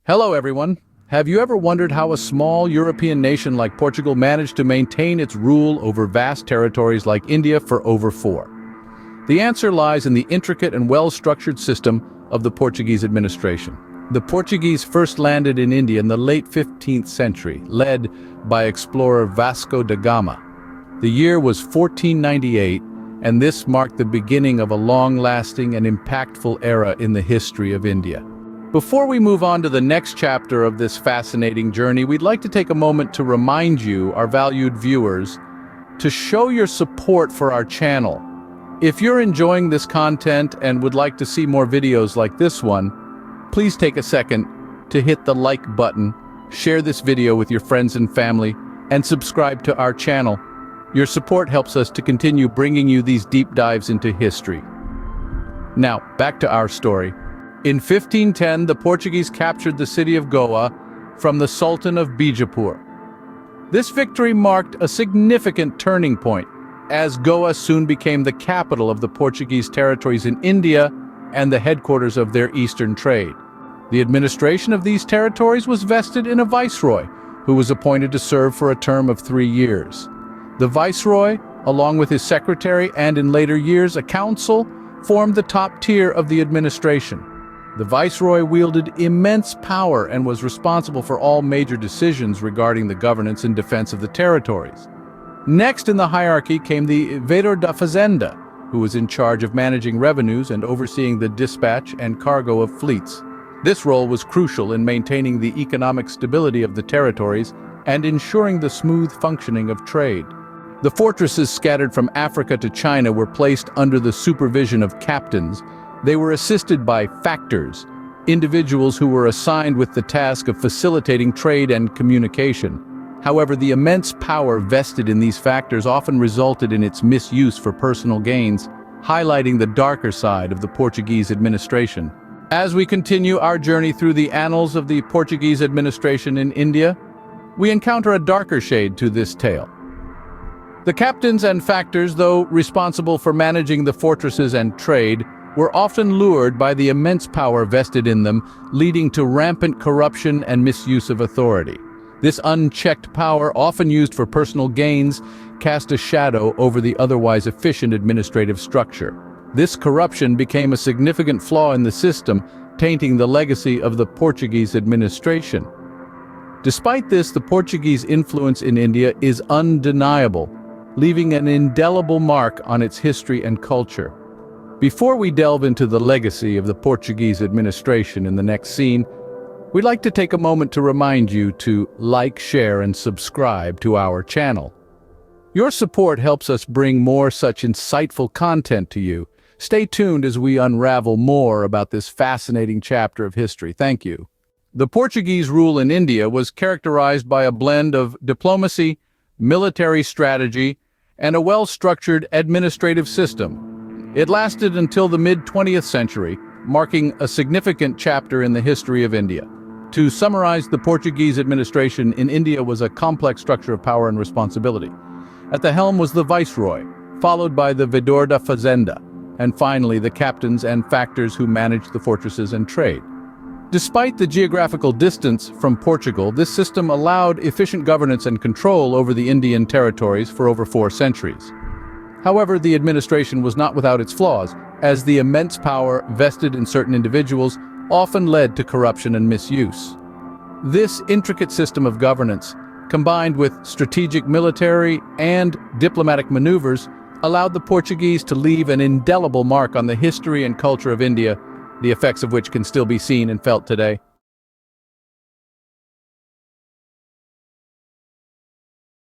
Hello everyone. Have you ever wondered how a small European nation like Portugal managed to maintain its rule over vast territories like India for over four? The answer lies in the intricate and well-structured system of the Portuguese administration. The Portuguese first landed in India in the late 15th century, led by explorer Vasco da Gama. The year was 1498, and this marked the beginning of a long-lasting and impactful era in the history of India. Before we move on to the next chapter of this fascinating journey, we'd like to take a moment to remind you, our valued viewers, to show your support for our channel. If you're enjoying this content and would like to see more videos like this one, please take a second to hit the like button, share this video with your friends and family, and subscribe to our channel. Your support helps us to continue bringing you these deep dives into history. Now, back to our story. In 1510, the Portuguese captured the city of Goa from the Sultan of Bijapur. This victory marked a significant turning point, as Goa soon became the capital of the Portuguese territories in India and the headquarters of their eastern trade. The administration of these territories was vested in a viceroy, who was appointed to serve for a term of 3 years. The viceroy, along with his secretary and in later years a council, formed the top tier of the administration. The viceroy wielded immense power and was responsible for all major decisions regarding the governance and defense of the territories. Next in the hierarchy came the vereador da fazenda, who was in charge of managing revenues and overseeing the dispatch and cargo of fleets. This role was crucial in maintaining the economic stability of the territories and ensuring the smooth functioning of trade. The fortresses scattered from Africa to China were placed under the supervision of captains. They were assisted by factors, individuals who were assigned with the task of facilitating trade and communication. However, the immense power vested in these factors often resulted in its misuse for personal gains, highlighting the darker side of the Portuguese administration. As we continue our journey through the annals of the Portuguese administration in India, we encounter a darker shade to this tale. The captains and factors, though responsible for managing the fortresses and trade, were often lured by the immense power vested in them, leading to rampant corruption and misuse of authority. This unchecked power, often used for personal gains, cast a shadow over the otherwise efficient administrative structure. This corruption became a significant flaw in the system, tainting the legacy of the Portuguese administration. Despite this, the Portuguese influence in India is undeniable, leaving an indelible mark on its history and culture. Before we delve into the legacy of the Portuguese administration in the next scene, we'd like to take a moment to remind you to like, share, and subscribe to our channel. Your support helps us bring more such insightful content to you. Stay tuned as we unravel more about this fascinating chapter of history. Thank you. The Portuguese rule in India was characterized by a blend of diplomacy, military strategy, and a well-structured administrative system. It lasted until the mid-20th century, marking a significant chapter in the history of India. To summarize, the Portuguese administration in India was a complex structure of power and responsibility. At the helm was the viceroy, followed by the vereador da fazenda, and finally the captains and factors who managed the fortresses and trade. Despite the geographical distance from Portugal, this system allowed efficient governance and control over the Indian territories for over 4 centuries. However, the administration was not without its flaws, as the immense power vested in certain individuals often led to corruption and misuse. This intricate system of governance, combined with strategic military and diplomatic maneuvers, allowed the Portuguese to leave an indelible mark on the history and culture of India, the effects of which can still be seen and felt today.